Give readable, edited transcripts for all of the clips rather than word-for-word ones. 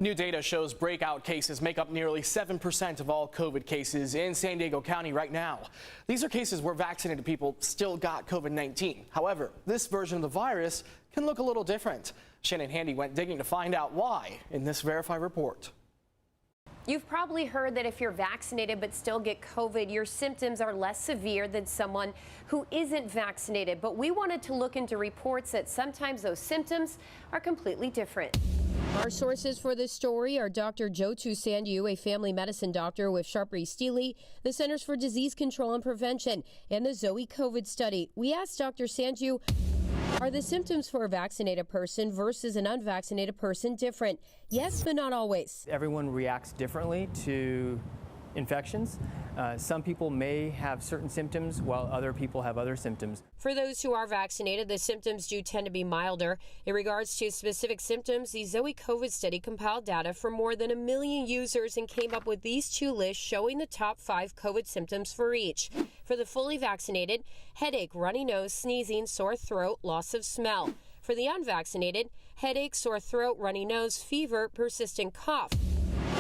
New data shows breakout cases make up nearly 7% of all COVID cases in San Diego County right now. These are cases where vaccinated people still got COVID-19. However, this version of the virus can look a little different. Shannon Handy went digging to find out why in this Verify report. You've probably heard that if you're vaccinated but still get COVID, your symptoms are less severe than someone who isn't vaccinated. But we wanted to look into reports that sometimes those symptoms are completely different. Our sources for this story are Dr. Jotu Sandu, a family medicine doctor with Sharpry Steely, the Centers for Disease Control and Prevention, and the Zoe COVID study. We asked Dr. Sandu, are the symptoms for a vaccinated person versus an unvaccinated person different? Yes, but not always. Everyone reacts differently to infections. Some people may have certain symptoms while other people have other symptoms. For those who are vaccinated, the symptoms do tend to be milder. In regards to specific symptoms, the Zoe COVID study compiled data from more than 1 million users and came up with these two lists showing the top 5 COVID symptoms for each. For the fully vaccinated, headache, runny nose, sneezing, sore throat, loss of smell. For the unvaccinated, headache, sore throat, runny nose, fever, persistent cough.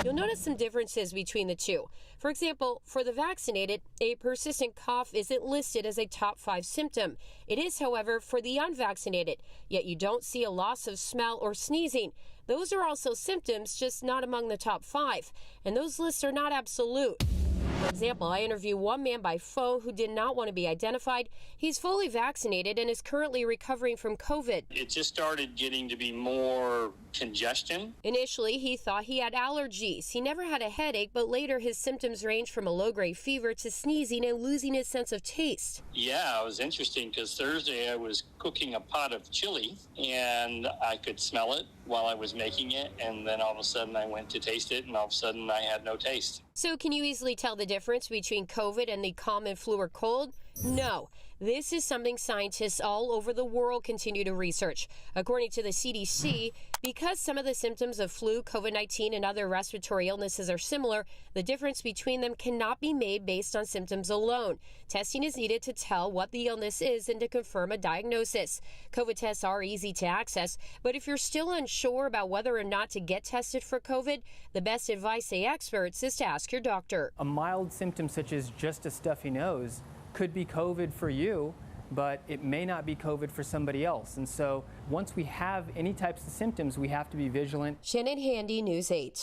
You'll notice some differences between the two. For example, for the vaccinated, a persistent cough isn't listed as a top 5 symptom. It is, however, for the unvaccinated, yet you don't see a loss of smell or sneezing. Those are also symptoms, just not among the top 5. And those lists are not absolute. For example, I interviewed one man by phone who did not want to be identified. He's fully vaccinated and is currently recovering from COVID. It just started getting to be more congestion. Initially, he thought he had allergies. He never had a headache, but later his symptoms ranged from a low-grade fever to sneezing and losing his sense of taste. Yeah, it was interesting because Thursday I was cooking a pot of chili and I could smell it while I was making it, and then all of a sudden I went to taste it and all of a sudden I had no taste. So can you easily tell the difference between COVID and the common flu or cold? No. This is something scientists all over the world continue to research. According to the CDC, because some of the symptoms of flu, COVID-19, and other respiratory illnesses are similar, the difference between them cannot be made based on symptoms alone. Testing is needed to tell what the illness is and to confirm a diagnosis. COVID tests are easy to access, but if you're still unsure about whether or not to get tested for COVID, the best advice, say experts, is to ask your doctor. A mild symptom such as just a stuffy nose could be COVID for you, but it may not be COVID for somebody else. And so once we have any types of symptoms, we have to be vigilant. Shannon Handy, News 8.